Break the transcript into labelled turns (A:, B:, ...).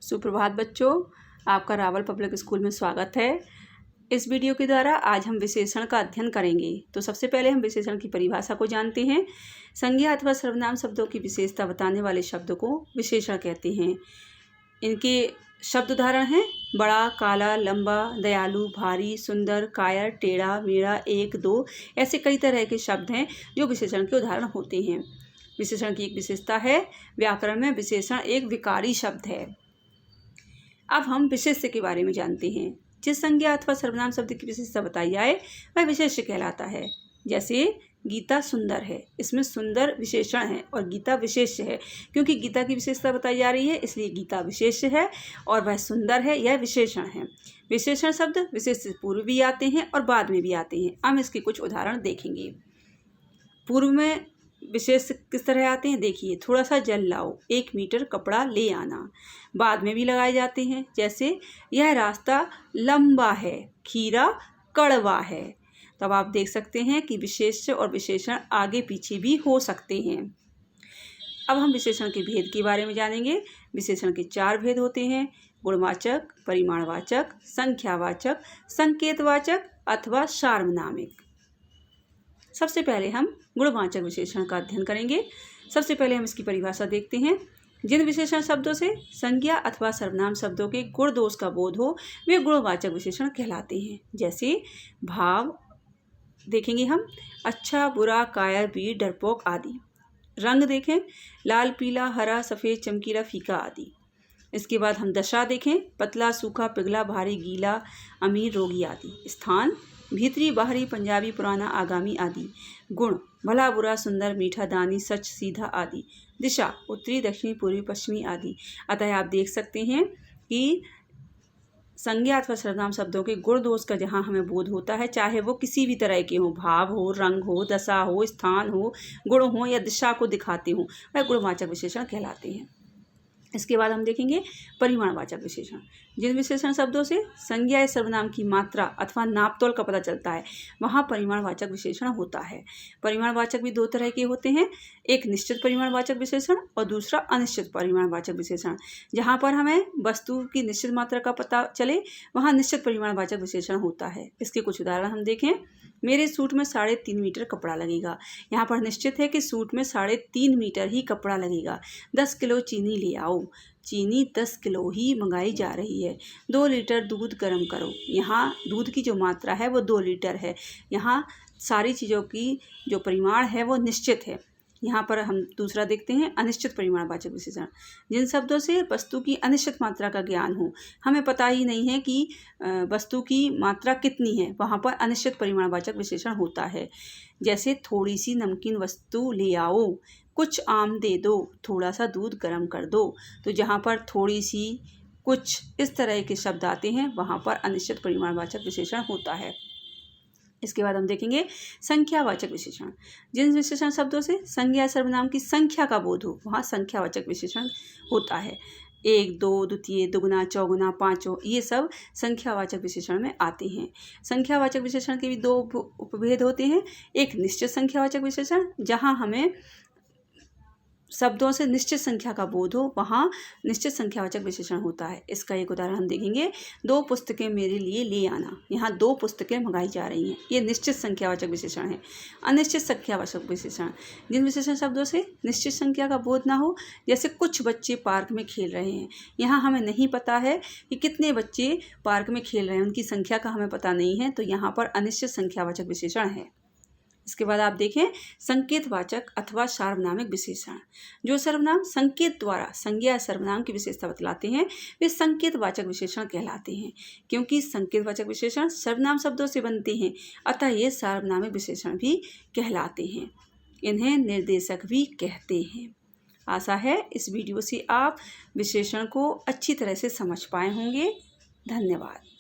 A: सुप्रभात बच्चों, आपका रावल पब्लिक स्कूल में स्वागत है। इस वीडियो के द्वारा आज हम विशेषण का अध्ययन करेंगे। तो सबसे पहले हम विशेषण की परिभाषा को जानते हैं। संज्ञा अथवा सर्वनाम शब्दों की विशेषता बताने वाले शब्द को विशेषण कहते हैं। इनके शब्द उदाहरण हैं बड़ा, काला, लंबा, दयालु, भारी, सुंदर, कायर, टेढ़ा, मेढ़ा, एक, दो। ऐसे कई तरह के शब्द हैं जो विशेषण के उदाहरण होते हैं। विशेषण की एक विशेषता है, व्याकरण में विशेषण एक विकारी शब्द है। अब हम विशेष्य के बारे में जानते हैं। जिस संज्ञा अथवा सर्वनाम शब्द की विशेषता बताई जाए वह विशेष्य कहलाता है। जैसे गीता सुंदर है, इसमें सुंदर विशेषण है और गीता विशेष्य है। क्योंकि गीता की विशेषता बताई जा रही है इसलिए गीता विशेष्य है और वह सुंदर है, यह विशेषण है। विशेषण शब्द विशेष्य से पूर्व भी आते हैं और बाद में भी आते हैं। हम इसके कुछ उदाहरण देखेंगे। पूर्व में विशेष किस तरह आते हैं देखिए, थोड़ा सा जल लाओ, 1 मीटर कपड़ा ले आना। बाद में भी लगाए जाते हैं, जैसे यह रास्ता लंबा है, खीरा कड़वा है। तब आप देख सकते हैं कि विशेष्य और विशेषण आगे पीछे भी हो सकते हैं। अब हम विशेषण के भेद के बारे में जानेंगे। विशेषण के 4 भेद होते हैं, गुणवाचक, परिमाणवाचक, संख्यावाचक, संकेतवाचक अथवा सार्वनामिक। सबसे पहले हम गुणवाचक विशेषण का अध्ययन करेंगे। सबसे पहले हम इसकी परिभाषा देखते हैं। जिन विशेषण शब्दों से संज्ञा अथवा सर्वनाम शब्दों के गुण दोष का बोध हो वे गुणवाचक विशेषण कहलाते हैं। जैसे भाव देखेंगे हम, अच्छा, बुरा, कायर, वीर, डरपोक आदि। रंग देखें, लाल, पीला, हरा, सफ़ेद, चमकीला, फीका आदि। इसके बाद हम दशा देखें, पतला, सूखा, पिघला, भारी, गीला, अमीर, रोगी आदि। स्थान भीतरी, बाहरी, पंजाबी, पुराना, आगामी आदि। गुण भला, बुरा, सुंदर, मीठा, दानी, सच, सीधा आदि। दिशा उत्तरी, दक्षिणी, पूर्वी, पश्चिमी आदि। अतः आप देख सकते हैं कि संज्ञा अथवा सर्वनाम शब्दों के गुण दोष का जहाँ हमें बोध होता है, चाहे वो किसी भी तरह के हो, भाव हो, रंग हो, दशा हो, स्थान हो, गुण हो या दिशा को दिखाते हो, वह गुणवाचक विशेषण कहलाते हैं। इसके बाद हम देखेंगे परिमाणवाचक विशेषण। जिन विशेषण शब्दों से संज्ञा या सर्वनाम की मात्रा अथवा नापतोल का पता चलता है वहाँ परिमाणवाचक विशेषण होता है। परिमाणवाचक भी 2 तरह के होते हैं, एक निश्चित परिमाणवाचक विशेषण और दूसरा अनिश्चित परिमाणवाचक विशेषण। जहाँ पर हमें वस्तु की निश्चित मात्रा का पता चले वहाँ निश्चित परिमाणवाचक विशेषण होता है। इसके कुछ उदाहरण हम देखें। मेरे सूट में 3.5 मीटर कपड़ा लगेगा। यहाँ पर निश्चित है कि सूट में 3.5 मीटर ही कपड़ा लगेगा। 10 किलो चीनी ले आओ, चीनी 10 किलो ही मंगाई जा रही है। 2 लीटर दूध गर्म करो। यहाँ दूध की जो मात्रा है वो 2 लीटर है। यहाँ सारी चीज़ों की जो परिमाण है वो निश्चित है। यहाँ पर हम दूसरा देखते हैं अनिश्चित परिमाणवाचक विशेषण। जिन शब्दों से वस्तु की अनिश्चित मात्रा का ज्ञान हो, हमें पता ही नहीं है कि वस्तु की मात्रा कितनी है, वहाँ पर अनिश्चित परिमाणवाचक विशेषण होता है। जैसे थोड़ी सी नमकीन वस्तु ले आओ, कुछ आम दे दो, थोड़ा सा दूध गर्म कर दो। तो जहाँ पर थोड़ी सी, कुछ इस तरह के शब्द आते हैं वहाँ पर अनिश्चित परिमाणवाचक विशेषण होता है। इसके बाद हम देखेंगे संख्यावाचक विशेषण। जिन विशेषण शब्दों से संज्ञा सर्वनाम की संख्या का बोध हो वहाँ संख्यावाचक विशेषण होता है। 1, 2, द्वितीय, दुगुना, चौगुना, पाँचों, ये सब संख्यावाचक विशेषण में आते हैं। संख्यावाचक विशेषण के भी 2 उपभेद होते हैं। एक निश्चित संख्यावाचक विशेषण, जहाँ हमें शब्दों से निश्चित संख्या का बोध हो वहाँ निश्चित संख्यावाचक विशेषण होता है। इसका एक उदाहरण हम देखेंगे, 2 पुस्तकें मेरे लिए ले आना। यहाँ 2 पुस्तकें मंगाई जा रही हैं, ये निश्चित संख्यावाचक विशेषण है। अनिश्चित संख्यावाचक विशेषण, जिन विशेषण शब्दों से निश्चित संख्या का बोध ना हो, जैसे कुछ बच्चे पार्क में खेल रहे हैं। यहाँ हमें नहीं पता है कि कितने बच्चे पार्क में खेल रहे हैं, उनकी संख्या का हमें पता नहीं है, तो यहाँ पर अनिश्चित संख्यावाचक विशेषण है। इसके बाद आप देखें संकेतवाचक अथवा सार्वनामिक विशेषण। जो सर्वनाम संकेत द्वारा संज्ञा सर्वनाम की विशेषता बतलाते हैं वे संकेतवाचक विशेषण कहलाते हैं। क्योंकि संकेतवाचक विशेषण सर्वनाम शब्दों से बनते हैं अतः ये सार्वनामिक विशेषण भी कहलाते हैं। इन्हें निर्देशक भी कहते हैं। आशा है इस वीडियो से आप विशेषण को अच्छी तरह से समझ पाए होंगे। धन्यवाद।